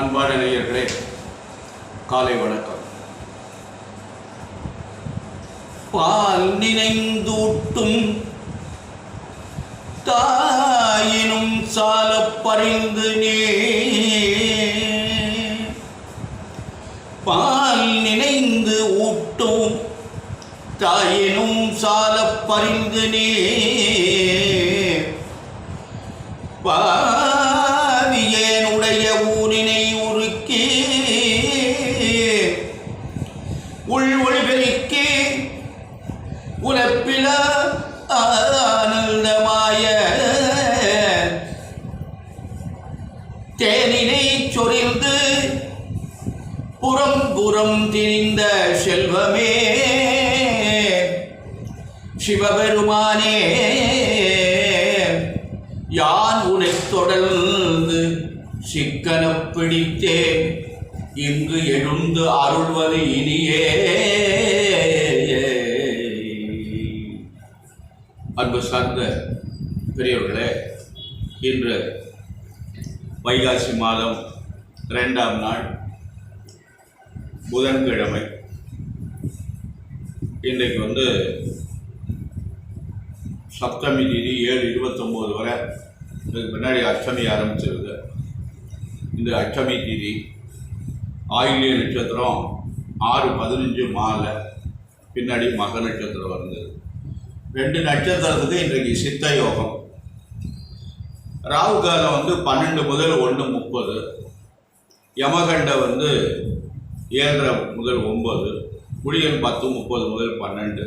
அன்பான நேயர்களே, காலை வணக்கம். பால் நினைந்தூட்டும் தாயினும் சால பறிந்து நீ, பால் நினைந்து ஊட்டும் தாயினும் சால பறிந்து நீ, பாவியேனுடைய ஊரினை உருக்கி உள்ஒளி பெருக்கி உலப்பில ஆனந்தமாய தேனினை சொரிந்து புறம் புறம் திரிந்த செல்வமே சிவபெருமானே, யான் உனை தொடர்ந்து சிக்கன பிடித்தேன், இங்கு எழுந்து அருள்வது இனியே. அன்பு சார்ந்த பெரியவர்களே, இன்று வைகாசி மாதம் 2ஆம் நாள் புதன்கிழமை. இன்றைக்கு சப்தமி தேதி 7:29 வரை, இதுக்கு பின்னாடி அஷ்டமி ஆரம்பிச்சிருது. இந்த அஷ்டமி தேதி ஆயில்ய நட்சத்திரம் 6:15 மாலை, பின்னாடி மக நட்சத்திரம் வந்தது. 2 நட்சத்திரத்துக்கு இன்றைக்கு சித்த யோகம். ராகு காலம் 12 முதல் 1:30, யமகண்ட 7:30 முதல் 9, குளியல் 10:30 முதல் 12.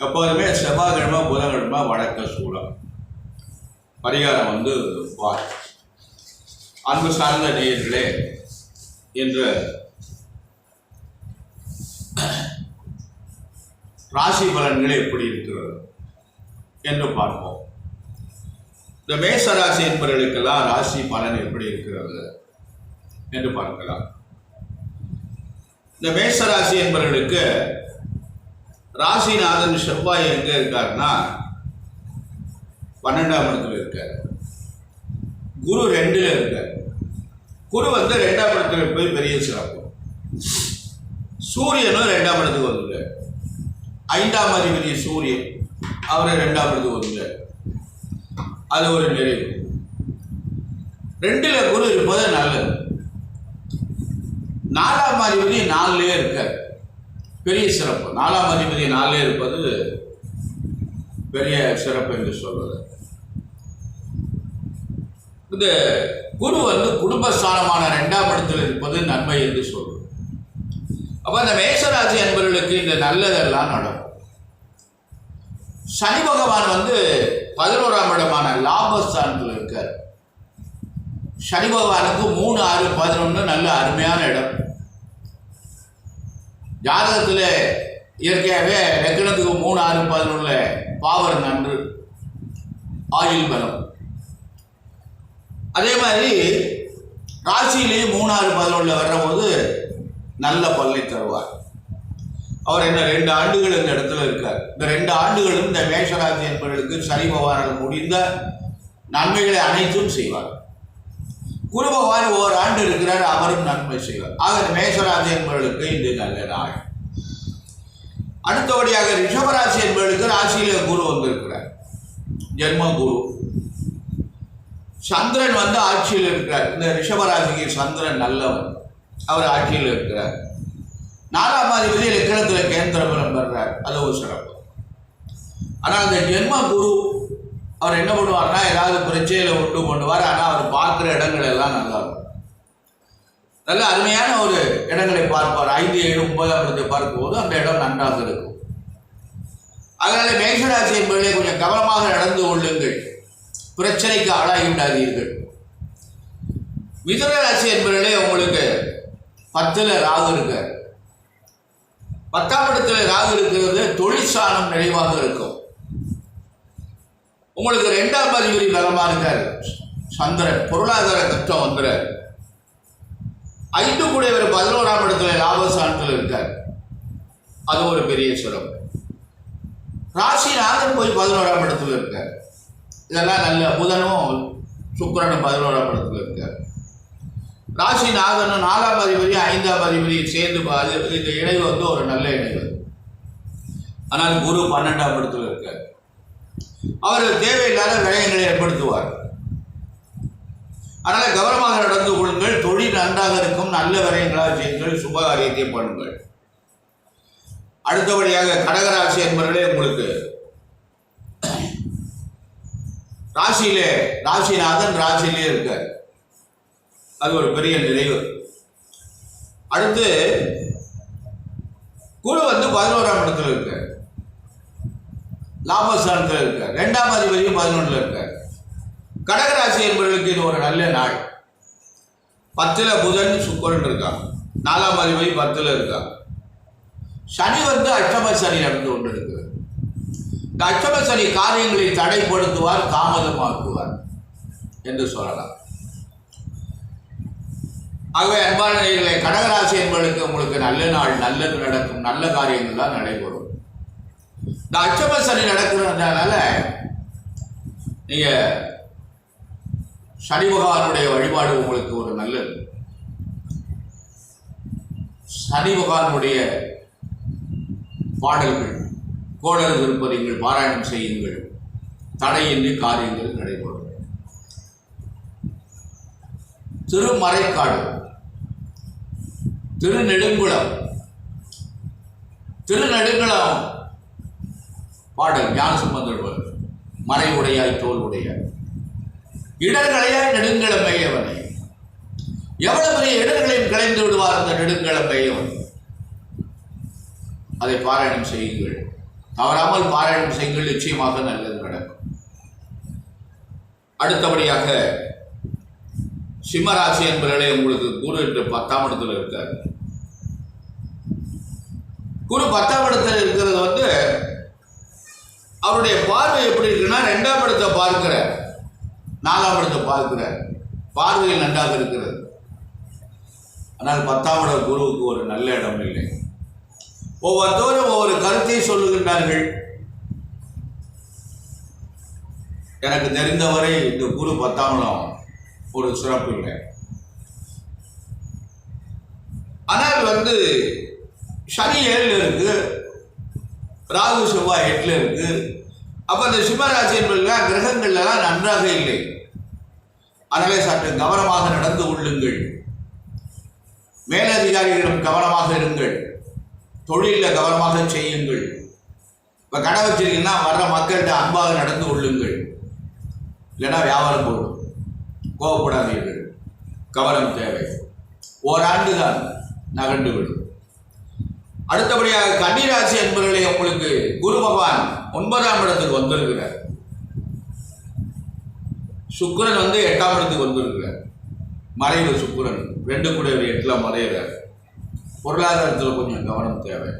எப்போதுமே செவ்வாய்க்கிழமை புதன்கிழமை வடக்க சூழம். பரிகாரம் வாய். அன்பு சார்ந்த நேயர்களே, இன்று ராசி பலன்கள் எப்படி இருக்கிறது என்று பார்ப்போம். இந்த மேச ராசி என்பவர்களுக்கெல்லாம் ராசி பலன் எப்படி இருக்கிறது என்று பார்க்கலாம். இந்த மேச ராசி என்பவர்களுக்கு ராசிநாதன் செவ்வாய் எங்க இருக்காருன்னா 12ஆம் இடத்துல இருக்கார். குரு 2ல் இருக்கார். குரு 2ஆம் இடத்துல போய் பெரிய சிறப்பு. சூரியனும் 2ஆம் இடத்துக்கு வந்துட்டார். 5ஆம் அதிபதி சூரியன், அவரை 2ஆம் இடத்துக்கு வந்துட்டார். அது ஒரு நிறைவு. 2ல் குரு இருப்பது நல்லது. 4ஆம் அதிபதி 4லே இருக்கார், பெரிய சிறப்பு. 4ஆம் அதிபதி 4லே இருப்பது பெரிய சிறப்பு என்று சொல்வது. இந்த குரு குடும்பஸ்தானமான 2ஆம் இடத்தில் இருப்பது நன்மை என்று சொல்வது. அப்ப அந்த மேசராசி என்பவர்களுக்கு இந்த நல்லதெல்லாம் நடக்கும். சனி பகவான் 11ஆம் இடமான லாபஸ்தானத்தில் இருக்கார். சனி பகவானுக்கு 3, 6, 11 நல்ல அருமையான இடம். ஜாதகத்தில் இயற்கையாகவே லக்னத்துக்கு 3, 6, 11 பாவர் நன்று, ஆயுள் பலம். அதே மாதிரி ராசியிலேயே 3, 6, 11 வர்ற போது நல்ல பலனை தருவார். அவர் 2 ஆண்டுகள் இந்த இடத்துல இருக்கார். இந்த 2 ஆண்டுகளும் இந்த மேஷராசி என்பவர்களுக்கு சனி பகவானால் முடிந்த நன்மைகளை அனைத்தும் செய்வார். குரு பகவான் 1 ஆண்டு இருக்கிறார், அவரும் நன்மை செய்வார். ஆக இந்த மேஷராசி என்பவர்களுக்கு இது நல்ல நாள். அடுத்தபடியாக ரிஷபராசி என்பவர்களுக்கு ராசியில குரு வந்திருக்கிறார், ஜென்ம குரு. சந்திரன் ஆட்சியில் இருக்கிறார். இந்த ரிஷபராசிக்கு சந்திரன் நல்லவர், அவர் ஆட்சியில் இருக்கிறார். 4ஆம் அதிபதி லக்னத்தில் கேந்திர பலம் பெறார், அது ஒரு சிறப்பு. ஆனால் இந்த ஜென்ம குரு அவர் என்ன பண்ணுவார்னா, ஏதாவது பிரச்சனையில உண்டு பண்ணுவார். ஆனால் அவர் பார்க்குற இடங்கள் எல்லாம் நல்லா இருக்கும். நல்ல அருமையான ஒரு இடங்களை பார்ப்பார். 5, 7, 9ஆம் இடத்தை பார்க்கும்போது அந்த இடம் நன்றாக இருக்கும். அதனால மேஷராசி என்பவர்களே கொஞ்சம் கவனமாக நடந்து கொள்ளுங்கள், பிரச்சனைக்கு ஆளாகி விடாதீர்கள். மிதுன ராசி என்பவர்களே உங்களுக்கு 10ல் ராகு இருக்கார். 10ஆம் இடத்துல ராகு இருக்கிறது தொழிற்சாலம் நிறைவாக இருக்கும். உங்களுக்கு 2ஆம் அதிபதி பலமா இருக்காரு சந்திரன், பொருளாதார கஷ்டம் வந்துறாரு. 5 கூடியவர் 11ஆம் இடத்துல லாபஸ்தானத்தில் இருக்கார், அது ஒரு பெரிய சிறப்பு. ராசிநாதன் போய் 11ஆம் இடத்துல இருக்கார். இதெல்லாம் நல்ல. புதனும் சுக்கிரனும் 11ஆம் இடத்துல இருக்கார். ராசிநாதனும் 4ஆம் அதிபதி 5ஆம் அதிபதி சேர்ந்து இந்த இணைவு வந்து ஒரு நல்ல இணைவு. ஆனால் குரு 12ஆம் இடத்துல இருக்கார். அவர் தேவையில்லாத விரயங்களை ஏற்படுத்துவார். அதனால் கவனமாக நடந்து கொள்ளுங்கள். தொழில் நன்றாக இருக்கும். நல்ல விரயங்களாக செய்யுங்கள். சுபகாரியத்தை பண்ணுங்கள். அடுத்தபடியாக கடகராசி என்பவர்களே, உங்களுக்கு ராசியிலே ராசிநாதன் ராசியிலே இருக்கார். அது ஒரு பெரிய நிறைவு. அடுத்து குரு வந்து 11ஆம் இடத்துல இருக்கார். லாபஸ்தானத்தில் இருக்கார். 2ஆம் அதிபதியும் 11ல் இருக்கார். கடகராசி என்பவர்களுக்கு இது ஒரு நல்ல நாள். 10ல் புதன் சுக்கிரன் இருக்காங்க. 4ஆம் அதிபதி 10ல் இருக்காங்க. சனி வந்து அஷ்டம சனி நடந்து கொண்டு இருக்கிறது. இந்த அஷ்டம சனி காரியங்களை தடைப்படுத்துவார், தாமதமாக்குவார் என்று சொல்லலாம். ஆகவே அன்பான நேயர்களே, கடகராசி என்பவர்களுக்கு உங்களுக்கு நல்ல நாள், நல்லது நடக்கும், நல்ல காரியங்கள் தான் நடைபெறும். இந்த அஷ்டம சனி நடக்கிறதுனால நீங்க சனி பகவானுடைய வழிபாடு உங்களுக்கு ஒரு நல்லது. சனி பகவானுடைய பாடல்கள், கோடல் திருப்பதிகள் பாராயணம் செய்யுங்கள். தடையின்றி காரியங்கள் நடைபெறும். திருமறைக்காடு, திருநெடுங்குளம் பாடல் ஞானசம்பந்தர் மறை உடையாய் தோல் உடையாய் இடர்களையாய் நெடுங்களம் மேயவனை. எவ்வளவு பெரிய இடர்களையும் களைந்து விடுவார் அந்த நெடுங்களம் மேயவன். அதை பாராயணம் செய்யுங்கள். தவறாமல் பாராயணம் செய்யுங்கள். நிச்சயமாக நல்லது நடக்கும். அடுத்தபடியாக சிம்மராசி என்பவர்களே, உங்களுக்கு குரு என்று 10ஆம் இடத்துல இருக்கார். குரு 10ஆம் இடத்துல இருக்கிறது வந்து அவருடைய பார்வை எப்படி இருக்குன்னா, 2ஆம் இடத்தை பார்க்கிறார், 4ஆம் இடத்தை பார்க்கிறார். பார்வையில் நன்றாக இருக்கிறது. ஆனால் 10ஆம் இட குருவுக்கு ஒரு நல்ல இடம் இல்லை. ஒவ்வொருத்தரும் ஒவ்வொரு கருத்தை சொல்லுகின்றார்கள். எனக்கு தெரிந்தவரை இந்த குரு 10ஆம் இடம் ஒரு சிறப்பு இல்லை. ஆனால் வந்து சனி 7ல் இருக்கு, ராகு செவ்வாய் 8ல் இருக்கு. அப்ப இந்த சிம்மராசி என்பதெல்லாம் கிரகங்கள்லாம் நன்றாக இல்லை. அதனாலே சற்று கவனமாக நடந்து கொள்ளுங்கள். மேலதிகாரிகளிடம் கவனமாக இருங்கள். தொழிலில் கவனமாக செய்யுங்கள். இப்போ கடை வச்சிருக்கீங்கன்னா வர்ற மக்கள்கிட்ட அன்பாக நடந்து கொள்ளுங்கள். இல்லைன்னா வியாபாரம் போடும். கோவப்படாதீர்கள். கவனம் தேவை. ஓராண்டு தான் நகர்ந்து விடும். அடுத்தபடியாக கன்னிராசி என்பவர்களே, உங்களுக்கு குரு பகவான் 9ஆம் இடத்துக்கு வந்திருக்கிறார். சுக்கிரன் வந்து 8ஆம் இடத்துக்கு வந்திருக்கிறார். மறைவு சுக்கிரன் 2 கூட 8ல் மறைகிறார். பொருளாதாரத்தில் கொஞ்சம் கவனம் தேவை.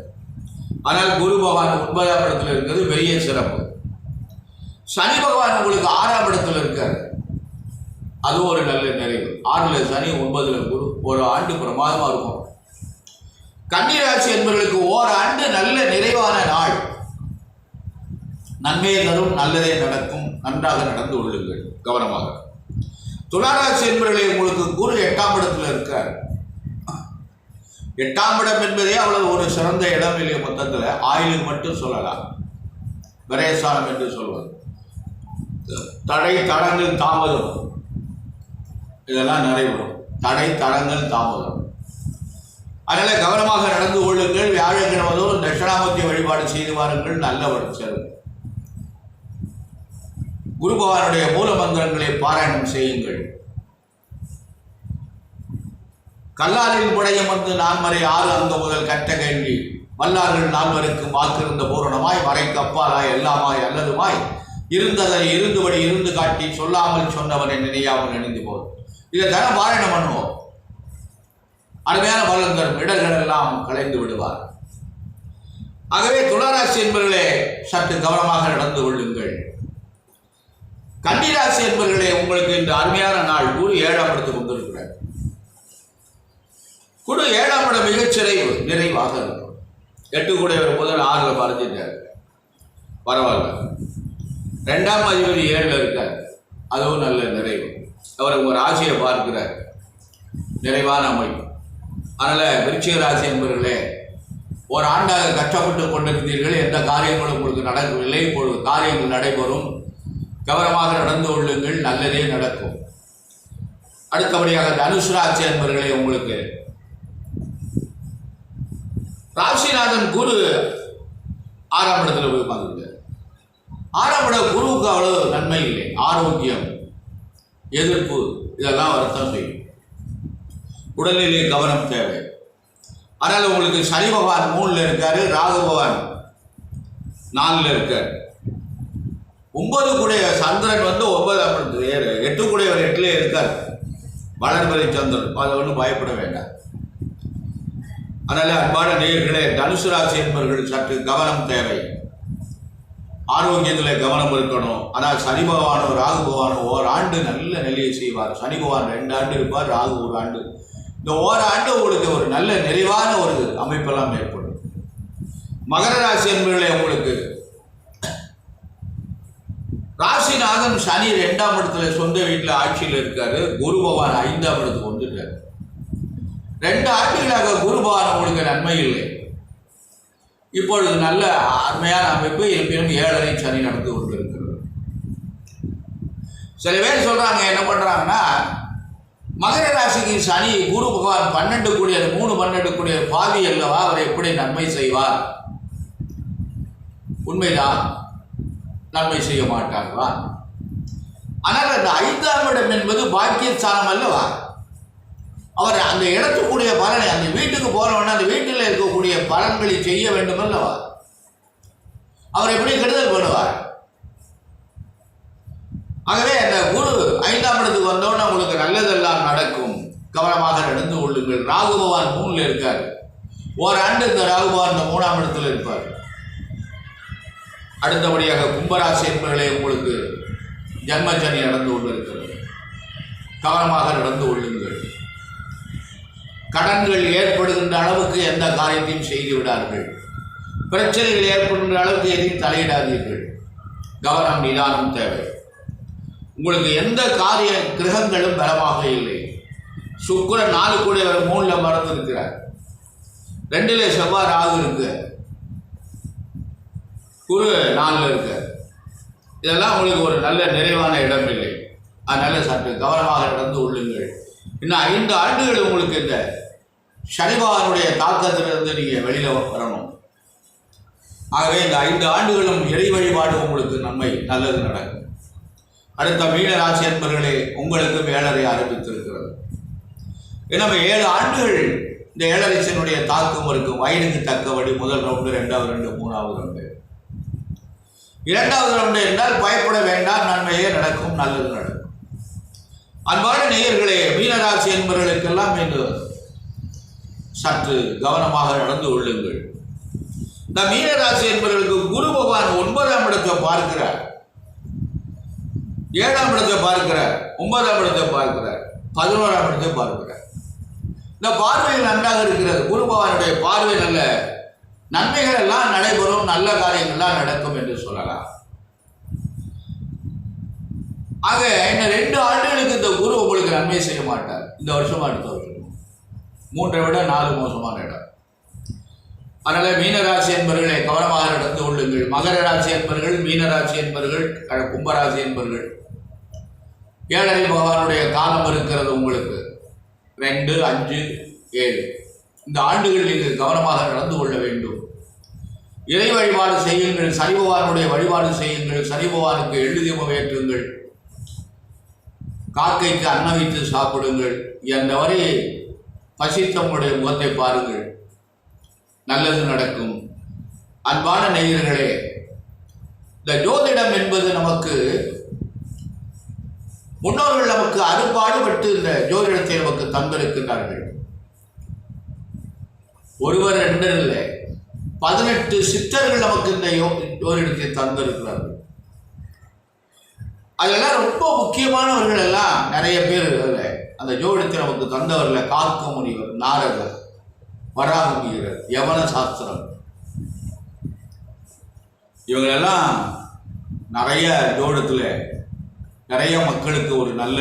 ஆனால் குரு பகவான் 9ஆம் இடத்துல இருக்கிறது பெரிய சிறப்பு. சனி பகவான் உங்களுக்கு 6ஆம் இடத்துல இருக்கார். அது ஒரு நல்ல நிறைவு. 6ல் சனி 9ல் குரு. ஒரு ஆண்டு பிரமாதமா இருக்கும். கன்னிராசி என்பவர்களுக்கு ஓராண்டு நல்ல நிறைவான நாள். நன்மையை தரும், நல்லதே நடக்கும். நன்றாக நடந்து கொள்ளுங்கள் கவனமாக. துளாராசி என்பவர்களே, உங்களுக்கு குரு 8ஆம் இடத்துல இருக்கார். 8ஆம் இடம் என்பதே அவ்வளவு ஒரு சிறந்த இடம் இல்லை. மொத்தத்தில் ஆயுளுக்கு மட்டும் சொல்லலாம். விரயஸ்தானம் என்று சொல்வது. தடை தடங்கள் தாமதம் இதெல்லாம் நடைபெறும். தடை தடங்கள் தாமதம். அதனால கவனமாக நடந்து கொள்ளுங்கள். வியாழக்கிழமதோறும் தட்சிணாமூர்த்தி வழிபாடு செய்து வாருங்கள். நல்லவர் செல்வம். குரு பகவானுடைய மூல மந்திரங்களை பாராயணம் செய்யுங்கள். கல்லாலில் புடையம் வந்து நான்மறை 6 அங்க முதல் கட்ட கேள்வி வல்லார்கள் 4வருக்கு வாக்கிருந்த பூரணமாய் மறைக்கு அப்பாலாய் எல்லாமாய் அல்லதுமாய் இருந்ததை இருந்தபடி இருந்து காட்டி சொல்லாமல் சொன்னவனை நினையாமல் நினைந்து போதும். இதை தானே பாராயணம் பண்ணுவோம். அருமையான பலன் தரும். இடர்கள் எல்லாம் கலைந்து விடுவார். ஆகவே துளாராசி என்பவர்களே, சற்று கவனமாக நடந்து கொள்ளுங்கள். கன்னிராசி என்பவர்களே, உங்களுக்கு இந்த அருமையான நாள். குரு 7ஆம் இடத்துக்கு வந்திருக்கிறார். குரு 7ஆம் இடம் மிகச்சிறை நிறைவாக இருக்கும். 8 கூட புதன் 6ல் மறைஞ்சிட்டார். பரவாயில்ல. 2ஆம் அதிபதி 7ல் இருக்கார், அதுவும் நல்ல நிறைவு. அவர் உங்கள் ராசியை பார்க்கிறார், நிறைவான அமைப்பு. அதனால் விருச்சிக ராசி என்பவர்களே, ஒரு ஆண்டாக கஷ்டப்பட்டு கொண்டிருந்தீர்கள், எந்த காரியங்களும் உங்களுக்கு நடக்கவில்லை. இப்பொழுது காரியங்கள் நடைபெறும். கவனமாக நடந்து கொள்ளுங்கள், நல்லதே நடக்கும். அடுத்தபடியாக தனுசு ராசி என்பவர்களே, உங்களுக்கு ராசிநாதன் குரு 6ஆம் இடத்துல போய் உட்கார்ந்துருக்கார். 6ஆம் இட குருவுக்கு அவ்வளவு நன்மை இல்லை. ஆரோக்கியம், எதிர்ப்பு இதெல்லாம் வருத்தம் செய்யும். உடல்நிலை கவனம் தேவை. ஆனால் உங்களுக்கு சனி பகவான் 3ல் இருக்காரு, ராகு பகவான் 4ல் இருக்கார். 9 கூடிய சந்திரன் 9ஆம் இடத்துல, 8 கூடியவர் 8லே இருக்கார், வளர்பிறை சந்திரன். அதை ஒன்றும் பயப்பட வேண்டாம். அதனால் அன்பான நேயர்களே, தனுசு ராசி என்பவர்கள் சற்று கவனம் தேவை. ஆரோக்கியத்தில் கவனம் இருக்கணும். ஆனால் சனி பகவானோ ராகு பகவானோ ஓராண்டு நல்ல நிலையை செய்வார். சனி பகவான் 2 ஆண்டு இருப்பார், ராகு 1 ஆண்டு. இந்த ஓராண்டு உங்களுக்கு ஒரு நல்ல நிறைவான ஒரு அமைப்பெல்லாம் ஏற்படும். மகர ராசி என்பவர்களே, உங்களுக்கு ராசிநாதன் சனி 2ஆம் இடத்துல சொந்த வீட்டில் ஆட்சியில் இருக்காரு. குரு பகவான் 5ஆம் இடத்துக்கு வந்துட்டார். 2 ஆண்டுகளாக குரு பகவான் உங்களுக்கு நன்மை இல்லை. இப்பொழுது நல்ல அருமையான அமைப்பு. இருப்பினும் 7ரை சனி நடந்து கொண்டு இருக்கிறது. சில பேர் சொல்றாங்க, என்ன பண்றாங்கன்னா, மகர ராசிக்கு சனி குரு பகவான் 12 கூடிய 3 12 கூடிய பாவி அல்லவா, அவர் எப்படி நன்மை செய்வார்? உண்மைதான், நன்மை செய்ய மாட்டார்களா? ஆனால் அந்த 5ஆம் இடம் என்பது பாக்கியஸ்தானம் அல்லவா? அவர் அந்த இடத்துக்குரிய பலனை, அந்த வீட்டுக்கு போறவன அந்த வீட்டில் இருக்கக்கூடிய பலன்களை செய்ய வேண்டும் அல்லவா? அவர் எப்படி கெடுதல் பண்ணுவார்? ஆகவே அந்த குரு 5ஆம் இடத்துக்கு வந்தோன்னு உங்களுக்கு நல்லதெல்லாம் நடக்கும். கவனமாக நடந்து கொள்ளுங்கள். ராகு பகவான் 3ல் இருக்கார். ஓராண்டு இந்த ராகு பகவான் இந்த 3ஆம் இடத்துல இருப்பார். அடுத்தபடியாக கும்பராசி என்பவர்களே, உங்களுக்கு ஜன்மச்சனி நடந்து கொண்டிருக்கிறது. கவனமாக நடந்து கொள்ளுங்கள். கடன்கள் ஏற்படுகின்ற அளவுக்கு எந்த காரியத்தையும் செய்து விடார்கள். பிரச்சனைகள் ஏற்படுகின்ற அளவுக்கு எதையும் தலையிடாதீர்கள். கவனம், நிதானம் தேவை. உங்களுக்கு எந்த காரிய கிரகங்களும் பலமாக இல்லை. சுக்கிரன் 4 கூடியவர் 3ல் மறந்து இருக்கிறார். 2ல் செவ்வாய் ராகு இருக்கு, குரு 4ல் இருக்கு. இதெல்லாம் உங்களுக்கு ஒரு நல்ல நிறைவான இடம் இல்லை. அதனால சற்று கவனமாக நடந்து கொள்ளுங்கள். இன்னும் 5 ஆண்டுகள் உங்களுக்கு இந்த சனி பகவானுடைய தாக்கத்திலிருந்து நீங்கள் வெளியில் வரணும். ஆகவே இந்த 5 ஆண்டுகளும் இறை வழிபாடு உங்களுக்கு நன்மை, நல்லது நடக்கும். அடுத்த மீன ராசி என்பவர்களே, உங்களுக்கு 7ரை ஆரம்பித்திருக்கிறது. எனவே 7 ஆண்டுகள் இந்த 7ரை தாக்கம் இருக்கும். வயதுக்கு தக்கபடி முதல் ரவுண்டு, 2வது ரவுண்டு, 3வது ரவுண்டு. 2வது ரவுண்டு என்றால் பயப்பட வேண்டாம், நன்மையே நடக்கும், நல்லது நடக்கும். அன்பான நேயர்களே, மீனராசி என்பவர்களுக்கெல்லாம் என்று சற்று கவனமாக நடந்து கொள்ளுங்கள். இந்த மீனராசி என்பவர்களுக்கு குரு பகவான் 9ஆம் இடத்தை பார்க்கிறார், 7ஆம் இடத்தை பார்க்கிறார், 9ஆம் இடத்தை பார்க்கிறார், 11ஆம் இடத்தை பார்க்கிறார். இந்த பார்வையில் நன்றாக இருக்கிறது. குரு பகவானுடைய பார்வை நல்ல நன்மைகள் எல்லாம் நடைபெறும், நல்ல காரியங்கள்லாம் நடக்கும் என்று சொல்லலாம். ஆக இந்த 2 ஆண்டுகளுக்கு இந்த குரு உங்களுக்கு நன்மை செய்ய மாட்டார். இந்த வருஷம் அடுத்த வருஷம் 3ஐ விட 4 மோசமான இடம். அதனால் மீனராசி என்பவர்களை கவனமாக நடந்து கொள்ளுங்கள். மகர ராசி என்பவர்கள், மீனராசி என்பவர்கள், கும்பராசி என்பவர்கள் 7ரை பகவானுடைய காலம் இருக்கிறது உங்களுக்கு 2, 5, 7. இந்த ஆண்டுகள் நீங்கள் கவனமாக நடந்து கொள்ள வேண்டும். இறை வழிபாடு செய்யுங்கள், சனி பகவானுடைய வழிபாடு செய்யுங்கள், சனி பகவானுக்கு எள்ளு தீபம் ஏற்றுங்கள், காக்கைக்கு அன்னம் வைத்து சாப்பிடுங்கள். என்றவரை பசித்தவங்களுடைய முகத்தை பாருங்கள், நல்லது நடக்கும். அன்பான நேயர்களே, இந்த ஜோதிடம் என்பது நமக்கு முன்னோர்கள் நமக்கு அறுபாடுபட்டு இந்த ஜோதிடத்தை நமக்கு தந்திருக்கிறார்கள். ஒருவர் 2 இல்லை, 18 சித்தர்கள் நமக்கு இந்த ஜோதிடத்தை தந்திருக்கிறார்கள். அதெல்லாம் ரொம்ப முக்கியமானவர்கள் எல்லாம் நிறைய பேர் அந்த ஜோதிடத்தை நமக்கு தந்தவர்கள். காக்க முனிவர், நாரதர், வராக முனிவர், யவன சாஸ்திரம், இவங்களெல்லாம் நிறைய ஜோடத்தில் நிறைய மக்களுக்கு ஒரு நல்ல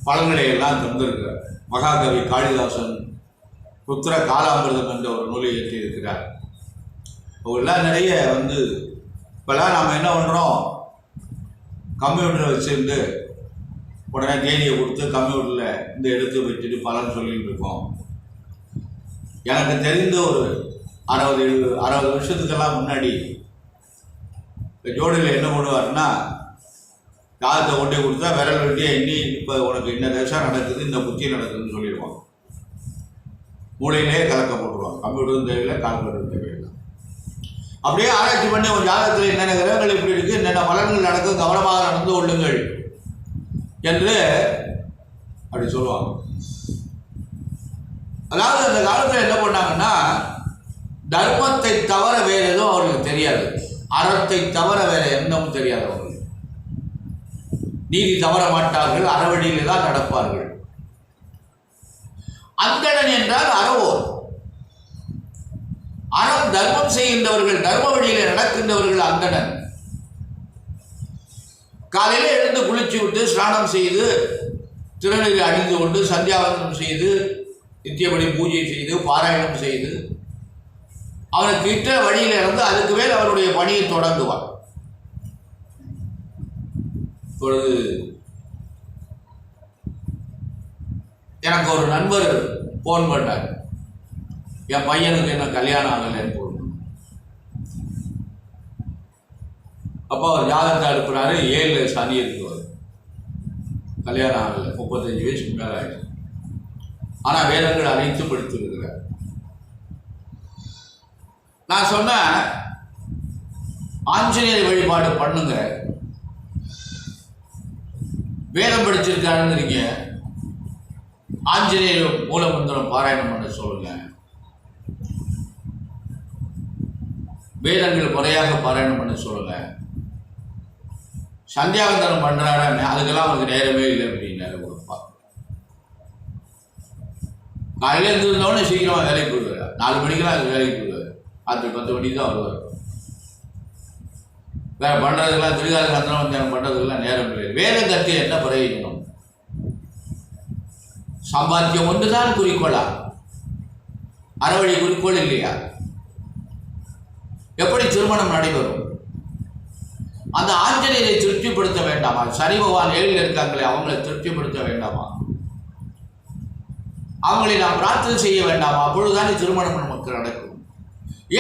பலன்களை எல்லாம் தந்திருக்கிறார். மகாகவி காளிதாசன் புத்திர காலாமிர்தம் என்ற ஒரு நூலை இயற்றியிருக்கிறார். அவங்களாம் நிறைய இப்போல்லாம் நாம் என்ன பண்ணுறோம், கம்ப்யூட்டரை வச்சுருந்து உடனே தேதியை கொடுத்து கம்ப்யூட்டரில் இந்த எடுத்து வச்சுட்டு பலன் சொல்லிட்டு இருக்கோம். எனக்கு தெரிந்த ஒரு 60 வருஷத்துக்கெல்லாம் முன்னாடி இந்த ஜோடியில் என்ன பண்ணுவாருன்னா, காலத்தை கொண்டே கொடுத்தா விரல் வெட்டியா இன்னி இப்போ உனக்கு இந்த தசை நடக்குது, இந்த புத்தி நடக்குதுன்னு சொல்லிடுவாங்க. மூளையிலே கலக்க போட்டுருவாங்க. கம்ப்யூட்டரும் தேவையில்லை, கால்குலேட்டரும் தேவையில்லை. அப்படியே ஆராய்ச்சி பண்ணி ஒரு ஜாதகத்தில் என்னென்ன கிரகங்கள் இப்படி இருக்குது, என்னென்ன பலன்கள் நடக்கும், கவனமாக நடந்து கொள்ளுங்கள் என்று அப்படி சொல்லுவாங்க. அதாவது அந்த காலத்தில் என்ன பண்ணாங்கன்னா, தர்மத்தை தவிர வேற எதுவும் அவர்களுக்கு தெரியாது, அறத்தை தவிர வேற எண்ணமும் தெரியாது. அவர்கள் நீதி தவற மாட்டார்கள், அறவழியிலே தான் நடப்பார்கள். அந்தணன் என்றால் அறவோர். அறம் தர்மம் செய்கின்றவர்கள், தர்ம வழியிலே நடக்கின்றவர்கள் அந்தணன். காலையில எழுந்து குளிச்சு விட்டு ஸ்நானம் செய்து திருநீரை அணிந்து கொண்டு சந்தியாவந்தனம் செய்து நித்தியபடி பூஜை செய்து பாராயணம் செய்து அவனுக்கு இட்ட வழியில இருந்து அதுக்கு மேல் அவருடைய பணியை தொடங்குவார். இப்பொழுது எனக்கு ஒரு நண்பர் போன் பண்ணார், என் பையனுக்கு என்ன கல்யாணம் ஆகலைன்னு போடணும். அப்போ அவர் ஜாதகத்தை அனுப்புறாரு, 7 சனி இருக்குவார், கல்யாணம் ஆகலை, 35 வயசுக்கு மேலே ஆயிடுச்சு. ஆனால் வேதங்கள் அனைத்து படித்திருக்கிறார். நான் சொன்னேன், ஆஞ்சநேயர் வழிபாடு பண்ணுங்க, வேதம் படிச்சிருக்காருங்க, ஆஞ்சநேயர் மூலமந்திரம் பாராயணம் பண்ண சொல்லுங்க, வேதங்கள் முறையாக பாராயணம் பண்ண சொல்லுங்க, சந்தியாவந்தனம் பண்றாரு, அதுக்கெல்லாம் அவருக்கு நேரமே இல்லை அப்படின்னாரு. கொடுப்பா காலையில் இருந்தோடனே சீக்கிரமாக வேலைக்கு போயிடுவார், 4 மணிக்கெல்லாம் அது வேலைக்கு போயிடுவார், ராத்திரி 10 மணிக்கு தான் வருவார். வேற பண்ணுறதுக்கெல்லாம் திருகால சந்திரவந்தனம் பண்ணுறதுக்கெல்லாம் நேரம் இல்லை. வேதம் கற்று என்ன பிரயோஜனம்? சம்பாத்தியம் ஒன்றுதான் குறிக்கோளா? அறவழி குறிக்கோள் இல்லையா? எப்படி திருமணம் நடைபெறும்? அந்த ஆஞ்சநேயரை திருப்திப்படுத்த வேண்டாமா? சனி பகவான் 7 இருக்காங்களே, அவங்களை திருப்திப்படுத்த வேண்டாமா? அவங்களை நாம் பிரார்த்தனை செய்ய வேண்டாமா? அப்பொழுதுதானே திருமணம் நமக்கு நடக்கும்.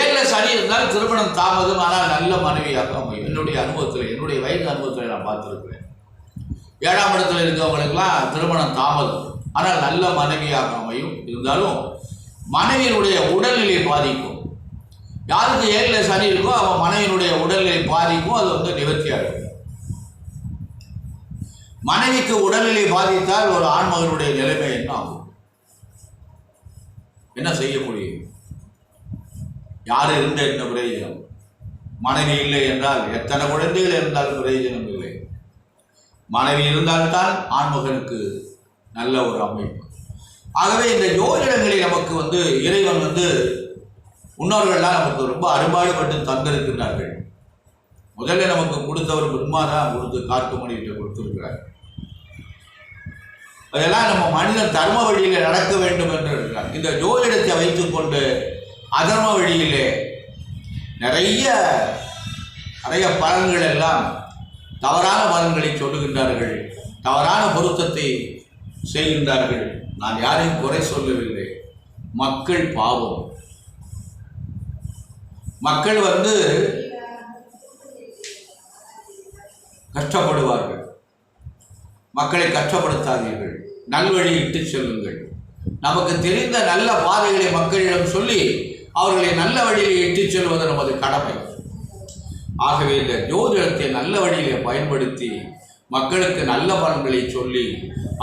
7 சனி இருந்தால் திருமணம் தாமதம், ஆனால் நல்ல மனைவியாக அமையும். என்னுடைய அனுபவத்தில், என்னுடைய வயது அனுபவத்தில் நான் பார்த்துருக்கிறேன். 7ஆம் இடத்துல இருக்கவங்களுக்கெல்லாம் திருமணம் தாமதம், ஆனால் நல்ல மனைவியாக அமையும். இருந்தாலும் மனைவியினுடைய உடல்நிலை பாதிக்கும். யாருக்கு 7 சனி இருக்கோ அவன் மனைவியினுடைய உடல்நிலை பாதிக்கும், அது நிவர்த்தியாக இருக்கும். மனைவிக்கு உடல்நிலை பாதித்தால் ஒரு ஆண்மகனுடைய நிலைமை என்ன ஆகும்? என்ன செய்ய முடியும்? யார் இருந்த என்ன பிரயோஜனம்? மனைவி இல்லை என்றால் எத்தனை குழந்தைகள் இருந்தாலும் பிரயோஜனம் இல்லை. மனைவி இருந்தால்தான் ஆண்மகனுக்கு நல்ல ஒரு அமைப்பு. ஆகவே இந்த ஜோதிடங்களில் நமக்கு இறைவன் முன்னோர்கள்லாம் நமக்கு ரொம்ப அரும்பாடுபட்டு தந்திருக்கிறார்கள். முதல்ல நமக்கு கொடுத்தவர் பிரம்மா தான் கொடுத்து காட்டுமணிகிட்ட கொடுத்திருக்கிறார். அதெல்லாம் நம்ம மனிதன் தர்ம வழியில் நடக்க வேண்டும் என்று இருக்கிறார். இந்த ஜோதிடத்தை வைத்துக்கொண்டு அதர்ம வழியிலே நிறைய பலன்கள் எல்லாம் தவறான பலன்களை சொல்லுகின்றார்கள், தவறான பொருத்தத்தை செய்கின்றார்கள். நான் யாரையும் குறை சொல்லவில்லை. மக்கள் பாவம். மக்கள் கஷ்டப்படுவார்கள். மக்களை கஷ்டப்படுத்தாதீர்கள், நல்வழி இட்டு செல்லுங்கள். நமக்கு தெரிந்த நல்ல பாதைகளை மக்களிடம் சொல்லி அவர்களை நல்ல வழியில் இட்டு செல்வது நமது கடமை. ஆகவே இந்த ஜோதிடத்தை நல்ல வழியிலே பயன்படுத்தி மக்களுக்கு நல்ல பலன்களை சொல்லி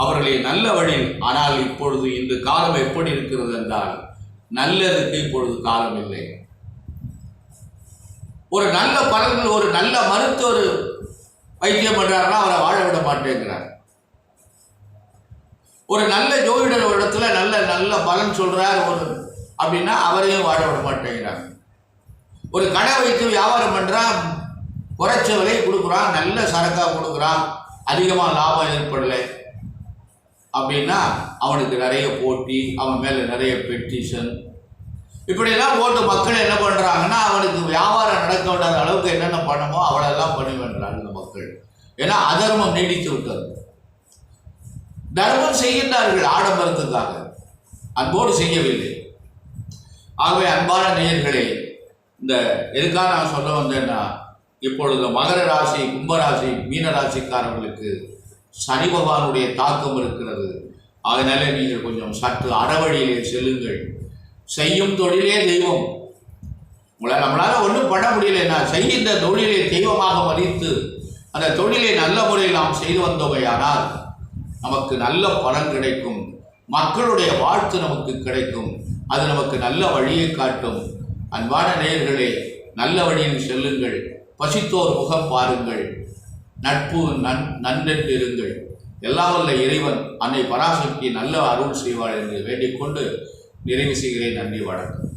அவர்களை நல்ல வழியில். ஆனால் இப்பொழுது இந்த காலம் எப்படி இருக்கிறது என்றால், நல்லதுக்கு இப்பொழுது காலம் இல்லை. ஒரு நல்ல பலன்கள், ஒரு நல்ல மருத்துவர் வைத்தியம் பண்றாருன்னா அவரை வாழ விட மாட்டேங்கிறார். ஒரு நல்ல ஜோதிடர் இடத்துல நல்ல பலன் சொல்றார் அப்படின்னா அவரையும் வாழ விட மாட்டேங்கிறாங்க. ஒரு கடை வைத்து வியாபாரம் பண்ணுறான், குறைச்ச விலை கொடுக்குறான், நல்ல சரக்காக கொடுக்குறான், அதிகமாக லாபம் ஏற்படலை அப்படின்னா அவனுக்கு நிறைய போட்டி, அவன் மேலே நிறைய பெட்டிஷன், இப்படியெல்லாம் போட்டு மக்கள் என்ன பண்ணுறாங்கன்னா அவனுக்கு வியாபாரம் நடக்க விடாத அளவுக்கு என்னென்ன பண்ணமோ அவளெல்லாம் பண்ணி வேண்டாங்க இந்த மக்கள். ஏன்னா அதர்மம் நீடித்து விட்டது. தர்மம் செய்கின்றார்கள் ஆடம்பரத்துக்காக, அன்போடு செய்யவில்லை. ஆகவே அன்பான நேயர்களே, இந்த எதுக்காக நான் சொல்ல வந்தேன்னா, இப்பொழுது மகர ராசி, கும்பராசி, மீன ராசிக்காரர்களுக்கு சனி பகவானுடைய தாக்கம் இருக்கிறது. அதனால நீங்கள் கொஞ்சம் சற்று அறவழியிலே செல்லுங்கள். செய்யும் தொழிலே தெய்வம். நம்மளால ஒன்றும் பண்ண முடியலன்னா செய்கின்ற தொழிலை தெய்வமாக மதித்து அந்த தொழிலை நல்ல முறையில் நாம் செய்து வந்தோமையானால் நமக்கு நல்ல பலன் கிடைக்கும், மக்களுடைய வாழ்த்து நமக்கு கிடைக்கும், அது நமக்கு நல்ல வழியை காட்டும். அன்பான நேயர்களே, நல்ல வழியில் செல்லுங்கள், பசித்தோர் முகம் பாருங்கள், நட்பு நன்றென்று இருங்கள். எல்லாம் வல்ல இறைவன் அன்னை பராசக்தி நல்ல அருள் செய்வாள் என்று வேண்டிக் கொண்டு நிறைவு செய்கிறேன். நன்றி, வணக்கம்.